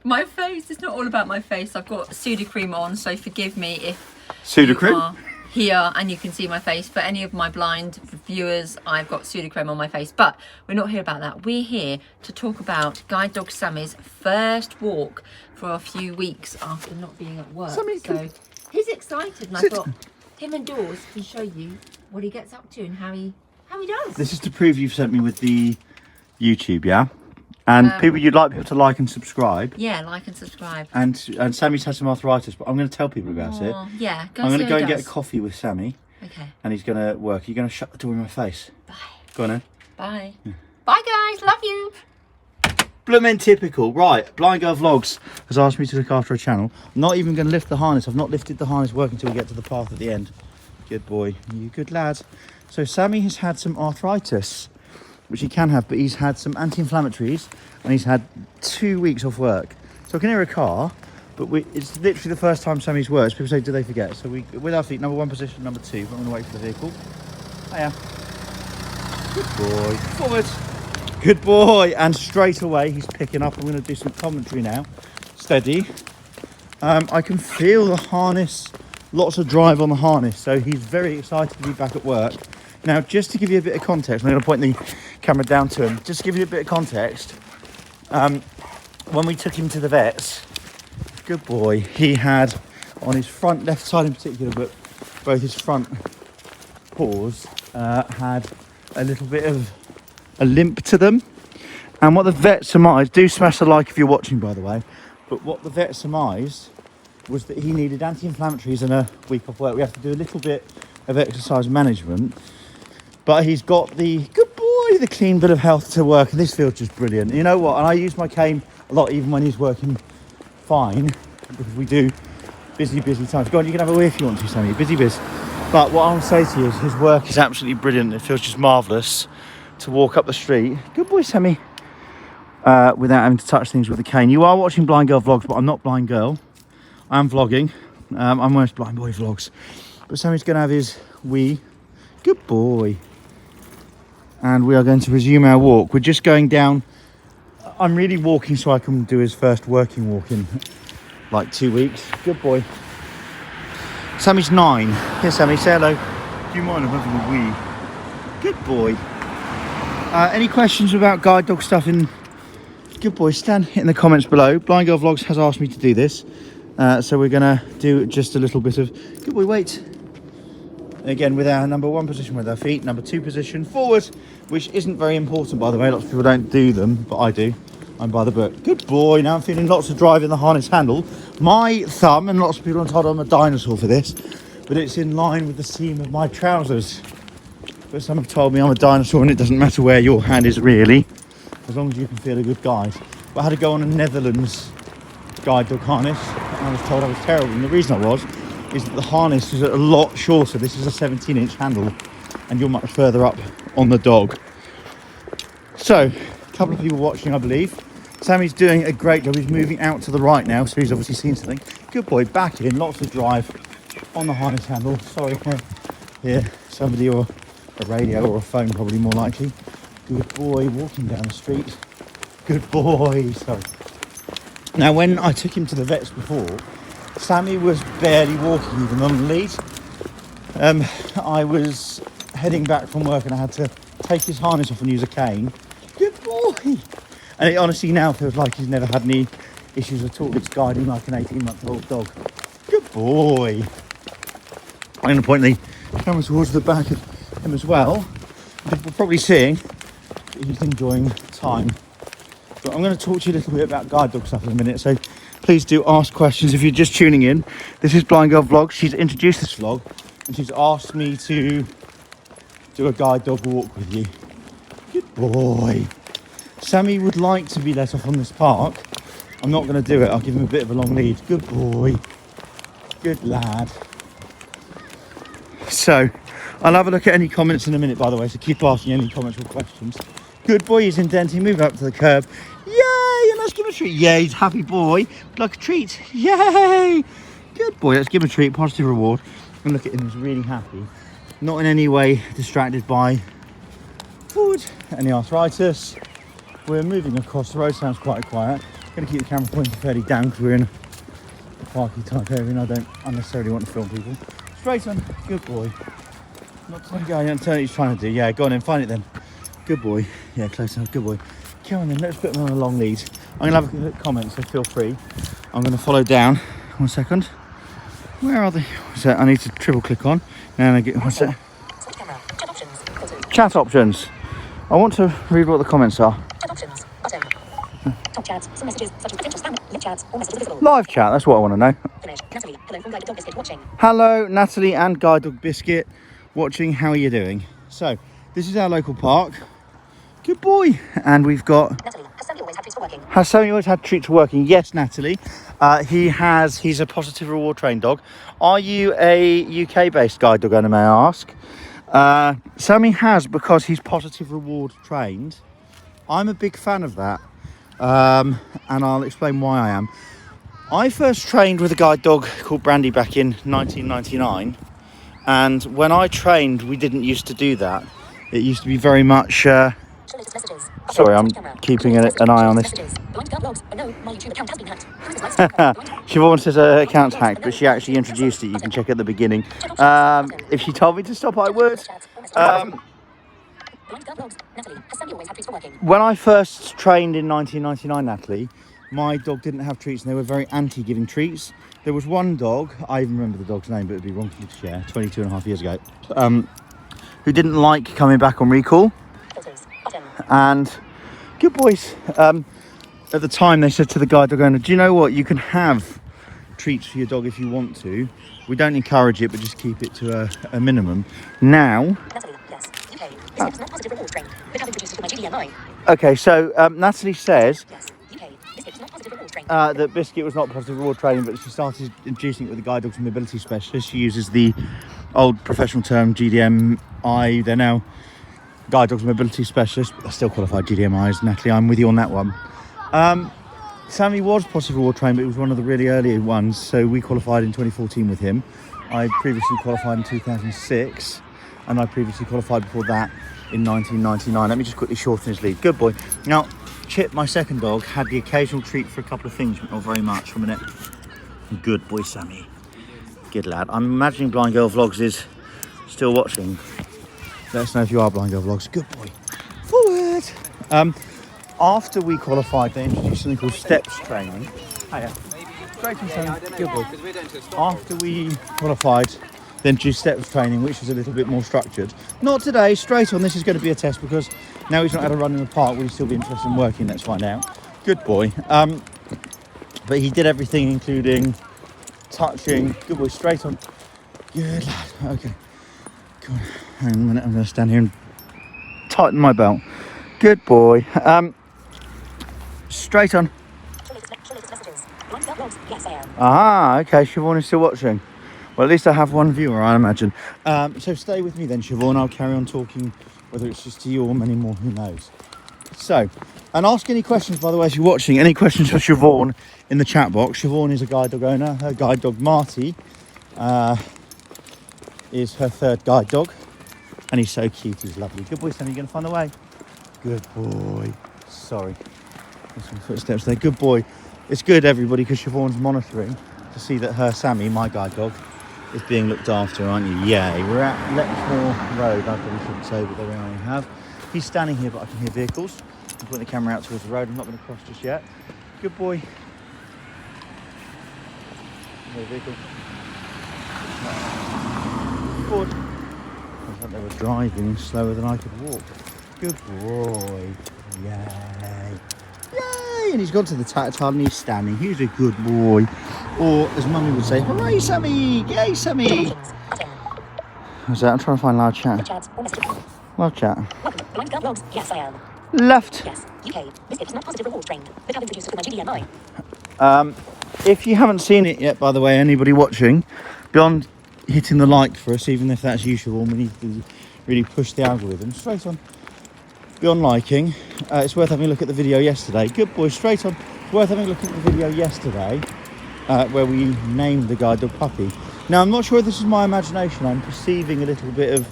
My face, it's not all about my face. I've got Sudocrem on, so forgive me if Sudocrem? you are here and you can see my face. For any of my blind viewers, I've got Sudocrem on my face. But we're not here about that. We're here to talk about Guide Dog Sammy's first walk for a few weeks after not being at work. Sammy, so he's excited, and I thought him and Dawes can show you what he gets up to and how he does. This is to prove you've sent me with the YouTube, yeah? And you'd like people to like and subscribe. Yeah, like and subscribe. And Sammy's had some arthritis, but I'm going to tell people about it. Yeah, I'm going to go and get a coffee with Sammy. Okay. And he's going to work. You're going to shut the door in my face. Bye. Go on then. Bye. Yeah. Bye guys, love you. Bloomin' typical. Right, Blind Girl Vlogs has asked me to look after a channel. I'm not even going to lift the harness. I've not lifted the harness work until we get to the path at the end. Good boy. You good lad. So Sammy has had some arthritis, which he can have, but he's had some anti-inflammatories and he's had 2 weeks off work. So I can hear a car, but it's literally the first time Sammy's worked. People say, do they forget? So we, with our feet, number 1 position, number 2, but I'm going to wait for the vehicle. Hiya. Good boy. Forward. Good boy. And straight away, he's picking up. I'm going to do some commentary now. Steady. I can feel the harness, lots of drive on the harness. So he's very excited to be back at work. Now, just to give you a bit of context, I'm going to point the camera down to him. Just to give you a bit of context, when we took him to the vets, good boy, he had on his front left side in particular, but both his front paws had a little bit of a limp to them. And what the vet surmised, do smash the like if you're watching, by the way, but what the vet surmised was that he needed anti-inflammatories and a week off work. We have to do a little bit of exercise management. But he's got the, good boy, the clean bill of health to work. And this feels just brilliant. You know what? And I use my cane a lot, even when he's working fine. Because we do busy times. Go on, you can have a wee if you want to, Sammy. Busy. But what I want to say to you is his work is absolutely brilliant. It feels just marvellous to walk up the street. Good boy, Sammy. Without having to touch things with the cane. You are watching Blind Girl Vlogs, but I'm not Blind Girl. I'm vlogging. I'm almost Blind Boy Vlogs. But Sammy's going to have his wee. Good boy. And we are going to resume our walk. We're just going down. I'm really walking so I can do his first working walk in like 2 weeks. Good boy. Sammy's 9. Here, Sammy, say hello. Do you mind if I'm having a wee? Good boy. Any questions about guide dog stuff in... Good boy, stand in the comments below. Blind Girl Vlogs has asked me to do this. So we're going to do just a little bit of... Good boy, wait. Again, with our number 1 position with our feet, number 2 position forward, which isn't very important, by the way. Lots of people don't do them, but I do. I'm by the book. Good boy. Now I'm feeling lots of drive in the harness handle. My thumb, and lots of people are told I'm a dinosaur for this, but it's in line with the seam of my trousers. But some have told me I'm a dinosaur and it doesn't matter where your hand is really, as long as you can feel a good guide. But I had to go on a Netherlands guide dog harness, and I was told I was terrible. And the reason I was is that the harness is a lot shorter. This is a 17-inch handle and you're much further up on the dog. So, a couple of people watching, I believe. Sammy's doing a great job. He's moving out to the right now, so he's obviously seen something. Good boy, back in, lots of drive on the harness handle. Sorry, here, somebody or a radio or a phone probably more likely. Good boy, walking down the street. Good boy, sorry. Now, when I took him to the vets before, Sammy was barely walking even on the lead. I was heading back from work and I had to take his harness off and use a cane. Good boy! And it honestly now feels like he's never had any issues at all. It's guiding like an 18-month-old dog. Good boy! I'm going to point the camera towards the back of him as well. People are probably seeing that he's enjoying time. But I'm going to talk to you a little bit about guide dog stuff in a minute. So please do ask questions if you're just tuning in. This is Blind Girl Vlogs. She's introduced this vlog and she's asked me to do a guide dog walk with you. Good boy. Sammy would like to be let off on this park. I'm not going to do it. I'll give him a bit of a long lead. Good boy. Good lad. So I'll have a look at any comments in a minute, by the way, so keep asking any comments or questions. Good boy, he's indenting. Move up to the curb. Yay! And let's give him a treat. Yay, he's a happy boy. Would like a treat. Yay! Good boy, let's give him a treat. Positive reward. And look at him, he's really happy. Not in any way distracted by forward any arthritis. We're moving across the road, sounds quite quiet. Gonna keep the camera pointing fairly down because we're in a parky type area and I don't unnecessarily want to film people. Straight on. Good boy. Not to go and turn he's trying to do. Yeah, go on then, find it then. Good boy. Yeah, close enough. Good boy. Come on then, let's put him on a long lead. I'm gonna have a look at comments, so feel free. I'm gonna follow down. 1 second. Where are they? What's that? I need to triple click on. Now I get what's that? Chat options. I want to read what the comments are. Chat options. Button. Top chats. Some messages such as potential spam, link chats, or messages visible. Live chat, that's what I want to know. Finish. Natalie. Hello from Guide Dog Biscuit watching. Hello, Natalie and Guide Dog Biscuit watching. How are you doing? So, this is our local park. Good boy. And we've got... Natalie. Has Sammy always had treats for working? Has Sammy always had treats for working? Yes, Natalie. He's a positive reward trained dog. Are you a UK-based guide dog owner, may I ask? Sammy has, because he's positive reward trained. I'm a big fan of that. And I'll explain why I am. I first trained with a guide dog called Brandy back in 1999. And when I trained, we didn't used to do that. It used to be very much... Sorry, I'm keeping an eye on this. Siobhan says her account's hacked, but she actually introduced it. You can check at the beginning. If she told me to stop, I would. When I first trained in 1999, Natalie, my dog didn't have treats and they were very anti-giving treats. There was one dog, I even remember the dog's name, but it'd be wrong for me to share, 22 and a half years ago, who didn't like coming back on recall. And good boys. At the time they said to the guide dog owner, do you know what, you can have treats for your dog if you want to. We don't encourage it, but just keep it to a minimum. Now, okay, so Natalie says that Biscuit was not positive reward training, but she started introducing it with the guide dogs and mobility specialist. She uses the old professional term GDMI. They're now guide dogs mobility specialist. I still qualified GDMIs, Natalie. I'm with you on that one. Sammy was positive reward trained, but it was one of the really early ones, so we qualified in 2014 with him. I previously qualified in 2006, and I previously qualified before that in 1999. Let me just quickly shorten his lead. Good boy. Now, Chip, my second dog, had the occasional treat for a couple of things, but not very much. From a minute. Good boy, Sammy. Good lad. I'm imagining Blind Girl Vlogs is still watching. Let us know if you are Blind Girl Vlogs. Good boy. Forward. After we qualified, they introduced something called steps training. Hiya. Straight from Sammy. Good boy. After we qualified, they introduced steps training, which was a little bit more structured. Not today, straight on. This is going to be a test because now he's not had a run in the park. Will he still be interested in working? Let's find out. Good boy. But he did everything, including touching. Good boy, straight on. Good lad. Okay. Come on. Hang on a minute. I'm going to stand here and tighten my belt. Good boy. Straight on. Ah, okay. Siobhan is still watching. Well, at least I have one viewer, I imagine. So stay with me then, Siobhan. I'll carry on talking, whether it's just to you or many more, who knows. So, and ask any questions, by the way, as you're watching. Any questions for Siobhan in the chat box. Siobhan is a guide dog owner. Her guide dog, Marty, is her third guide dog. And he's so cute, he's lovely. Good boy, Sammy, you going to find the way? Good boy. Sorry. There's some footsteps there. Good boy. It's good, everybody, because Siobhan's monitoring to see that her Sammy, my guide dog, is being looked after, aren't you? Yay. We're at Letmore Road. I probably shouldn't say, but there we are. You have. He's standing here, but I can hear vehicles. I'm putting the camera out towards the road. I'm not going to cross just yet. Good boy. No vehicle. Forward. I thought they were driving slower than I could walk. Good boy. Yay. Yay! And he's gone to the tactile and he's standing. He's a good boy. Or, as Mummy would say, hooray, Sammy! Yay, Sammy! What's that? I'm trying to find loud chat. Loud chat. Yes, I am. Left. Yes, UK. Biscuit is not positive reward trained, but have introduced it with my GDMI. If you haven't seen it yet, by the way, anybody watching, beyond hitting the like for us, even if that's usual, we need to really push the algorithm. Straight on. Beyond liking, it's worth having a look at the video yesterday. Good boy, straight on. It's worth having a look at the video yesterday where we named the guide dog Puppy. Now, I'm not sure if this is my imagination. I'm perceiving a little bit of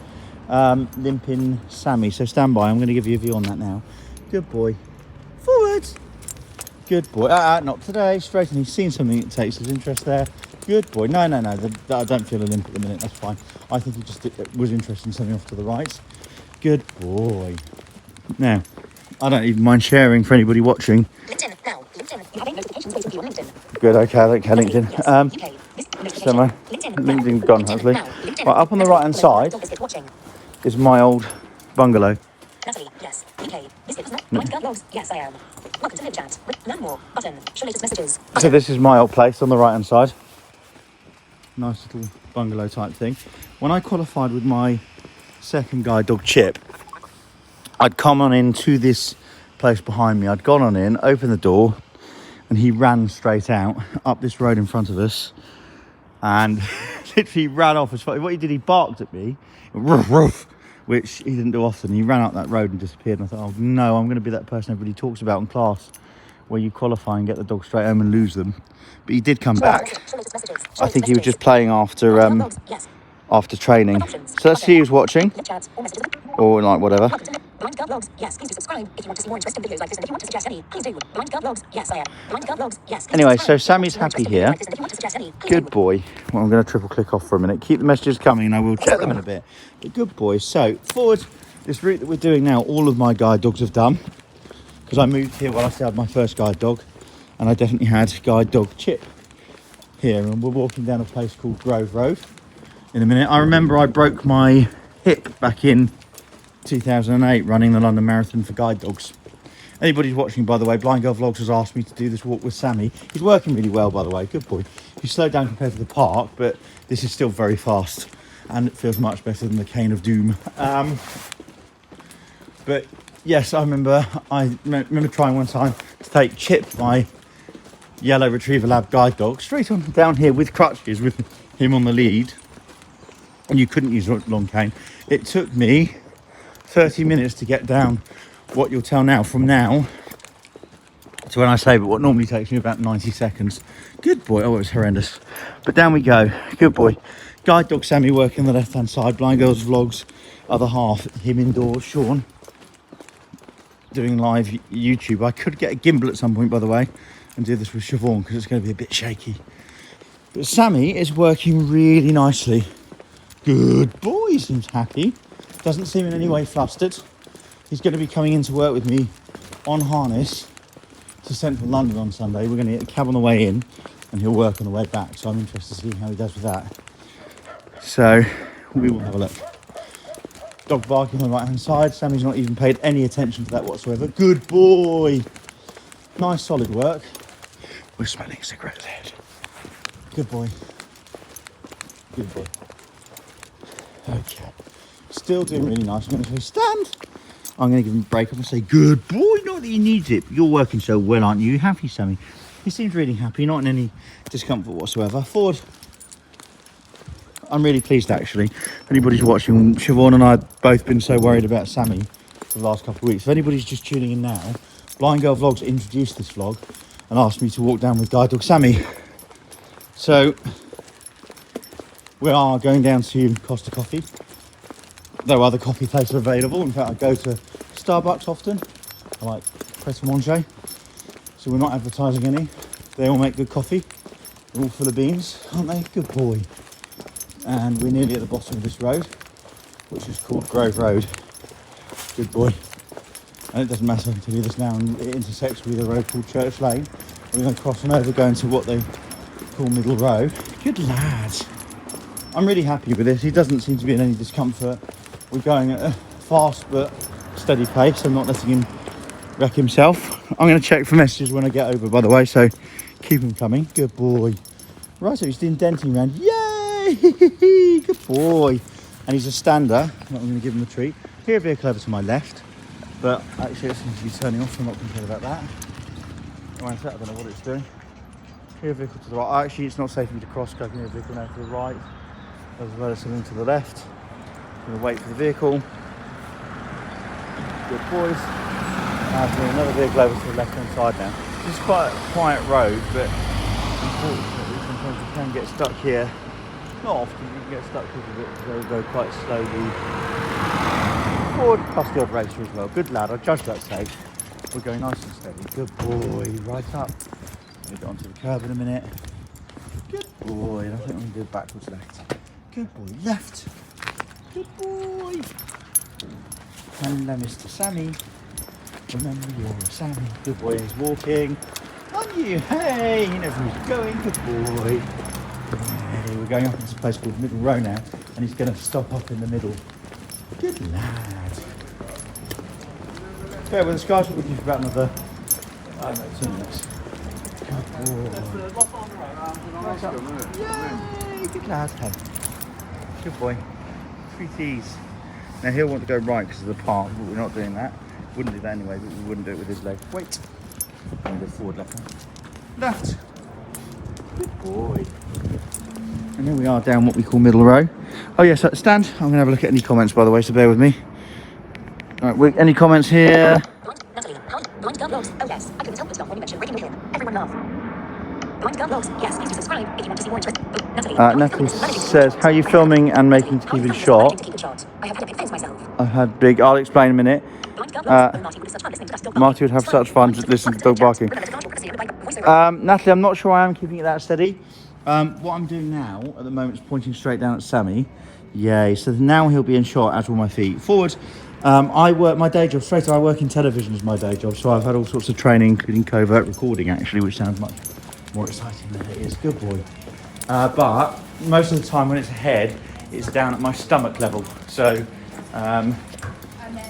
limping Sammy, so stand by. I'm going to give you a view on that now. Good boy. Forward. Good boy. Not today. Straight in. He's seen something that takes his interest there. Good boy. No. I don't feel a limp at the minute. That's fine. I think he just was interested in something off to the right. Good boy. Now, I don't even mind sharing for anybody watching. LinkedIn now. LinkedIn. You have 8 notifications waiting for you on LinkedIn. Good. Okay. I don't care Natalie, LinkedIn. yes. UK. This So my LinkedIn. LinkedIn's gone, LinkedIn hopefully. now. LinkedIn. Right, up on the Natalie, right-hand follow. side Dog biscuit watching. is my old bungalow. Natalie, yes. UK. Biscuit was not. Girl logs. Yes, I am. Welcome to live chat. Learn more. Button. Show latest messages. So this is my old place on the right-hand side. Nice little bungalow type thing. When I qualified with my second guide dog Chip, I'd come on into this place behind me. I'd gone on in, opened the door, and he ran straight out up this road in front of us and literally ran off as far. What he did, he barked at me, ruff, ruff, which he didn't do often. He ran out that road and disappeared. And I thought, oh no, I'm going to be that person everybody talks about in class where you qualify and get the dog straight home and lose them. But he did come back. I think he was just playing after after training. So let's see who's watching or like whatever. Blind Girl Vlogs, yes, please do subscribe if you want to see more interesting videos like this, and if you want to suggest any, please do. Blind Girl Vlogs, yes, I am. Blind Girl Vlogs, yes, please Anyway, subscribe so Sammy's happy here. Good boy. Well, I'm going to triple click off for a minute. Keep the messages coming and I will check them in a bit. But good boy. So forward this route that we're doing now, all of my guide dogs have done. Because I moved here while I still had my first guide dog. And I definitely had guide dog Chip here. And we're walking down a place called Grove Road in a minute. I remember I broke my hip back in 2008 running the London Marathon for guide dogs. Anybody's watching, by the way, Blind Girl Vlogs has asked me to do this walk with Sammy. He's working really well, by the way. Good boy. He's slowed down compared to the park, but this is still very fast and it feels much better than the Cane of Doom. But yes, I remember trying one time to take Chip, my yellow retriever lab guide dog, straight on down here with crutches with him on the lead, and you couldn't use a long cane. It took me 30 minutes to get down what you'll tell now from now to when I say, but what normally takes me about 90 seconds. Good boy. Oh, it was horrendous. But down we go. Good boy. Guide dog Sammy working the left-hand side. Blind Girls Vlogs, other half. Him indoors. Sean doing live YouTube. I could get a gimbal at some point, by the way, and do this with Siobhan because it's going to be a bit shaky. But Sammy is working really nicely. Good boy. He seems happy. Doesn't seem in any way flustered. He's going to be coming into work with me on harness to central London on Sunday. We're going to get a cab on the way in and he'll work on the way back. So I'm interested to see how he does with that. So we will have a look. Dog barking on the right hand side. Sammy's not even paid any attention to that whatsoever. Good boy. Nice solid work. We're smelling cigarettes ahead. Good boy. Good boy. Okay. Still doing really nice. I'm going to say stand. I'm going to give him a break up and say good boy. Not that he needs it, but you're working so well, aren't you? Happy, Sammy? He seems really happy, not in any discomfort whatsoever. Forward. I'm really pleased actually. If anybody's watching, Siobhan and I have both been so worried about Sammy for the last couple of weeks. If anybody's just tuning in now, Blind Girl Vlogs introduced this vlog and asked me to walk down with guide dog Sammy. So we are going down to Costa Coffee. There are other coffee places available. In fact, I go to Starbucks often. I like Pret a Manger. So we're not advertising any. They all make good coffee. They're all full of beans, aren't they? Good boy. And we're nearly at the bottom of this road, which is called Grove Road. Good boy. And it doesn't matter, I can tell you this now, and it intersects with a road called Church Lane. We're going to cross on over, going to what they call Middle Road. Good lad. I'm really happy with this. He doesn't seem to be in any discomfort. We're going at a fast but steady pace. I'm not letting him wreck himself. I'm going to check for messages when I get over, by the way, so keep him coming. Good boy. Right, so he's doing denting around. Yay! Good boy. And he's a stander. I'm going to give him a treat. Here, a vehicle over to my left, but actually it seems to be turning off, so I'm not concerned about that. I don't know what it's doing. Here, a vehicle to the right. Actually, it's not safe for me to cross, because I can hear a vehicle now to the right, as well as something to the left. I'm going to wait for the vehicle. Good boys. There's another vehicle over to the left-hand side now. This is quite a quiet road, but unfortunately sometimes you can get stuck here. Not often, you can get stuck here because they go quite slowly. Forward, plus the odd racer as well. Good lad, I judge that safe. We're going nice and steady. Good boy. Right up. We'll get onto the curb in a minute. Good boy. I think I'm going to do backwards left. Good boy. Left. Good boy. Hello, Mr. Sammy. Remember, you're a Sammy. Good boy. He's walking. On you. Hey, he knows where he's going. Good boy. Hey, we're going up into a place called Middle Row now, and he's going to stop up in the middle. Good lad. Okay, well, this guy's looking for about another, I don't know, 2 minutes. Good boy. Right up. Yay, good lad. Hey. Good boy. 3 T's. Now he'll want to go right because of the park, but we're not doing that. Wouldn't do that anyway, but we wouldn't do it with his leg. Wait. And go forward, left. Left. Good boy. And here we are down what we call Middle Row. Oh yes, stand. I'm going to have a look at any comments, by the way, so bear with me. All right, any comments here? Natalie, hi. Blind Girl Vlogs. Oh yes, I couldn't help but stop when you mentioned breaking the hill. Everyone laugh. Blind Girl Vlogs. Yes, please do subscribe if you want to see more interesting. Natalie, Natalie says, how are you filming and making to keep it short? I have had a big face myself. I've had big, I'll explain in a minute. Marty would have such fun just listening to dog barking. Natalie, I'm not sure I am keeping it that steady. What I'm doing now at the moment is pointing straight down at Sammy. Yay, so now he'll be in shot as will my feet. Forward. I work my day job straight away. I work in television as my day job, so I've had all sorts of training, including covert recording actually, which sounds much more exciting than it is. Good boy. But most of the time when it's ahead, it's down at my stomach level. So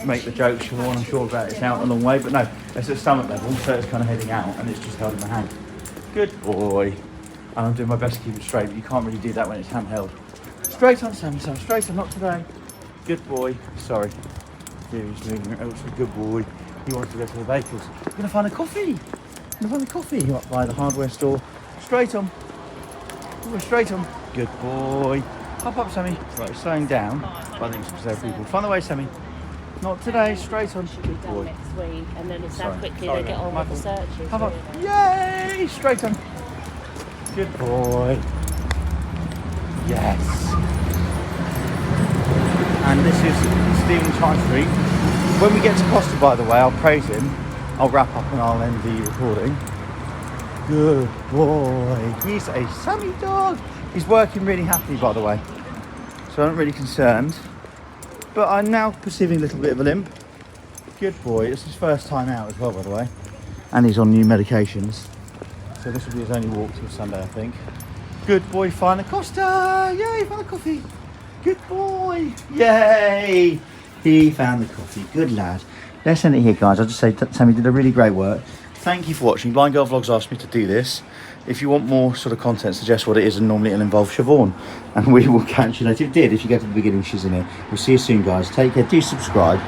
make the joke, Siobhan, I'm sure about it's out a long way, but no, it's at stomach level, so it's kind of heading out and it's just held in my hand. Good boy. And I'm doing my best to keep it straight, but you can't really do that when it's handheld. Straight on, Sammy, Sam, straight on, not today. Good boy. Sorry. He's moving. Oh, it's a good boy. He wants to go to the baker's. You're going to find a coffee. You're going to find a coffee. You're up by the hardware store. Straight on. Ooh, straight on. Good boy. Hop up, Sammy. Right, it's slowing down. But I think it's because there are people. Find the way, Sammy. Not today. Straight on. Good boy. Next week, and then it's how quickly they get on with the searches. Hop up. Yay! Straight on. Good boy. Yes. And this is Stephen Chine Street. When we get to Costa, by the way, I'll praise him. I'll wrap up and I'll end the recording. Good boy. He's a Sammy dog. He's working really happily, by the way. So I'm not really concerned. But I'm now perceiving a little bit of a limp. Good boy. It's his first time out as well, by the way. And he's on new medications. So this will be his only walk till Sunday, I think. Good boy, find the Costa. Yay, find the coffee. Good boy. Yay. He found the coffee. Good lad. Let's end it here, guys. I'll just say Sammy did a really great work. Thank you for watching. Blind Girl Vlogs asked me to do this. If you want more sort of content, suggest what it is, and normally it'll involve Siobhan. And we will catch you later. It did. If you go to the beginning, she's in it. We'll see you soon, guys. Take care. Do subscribe.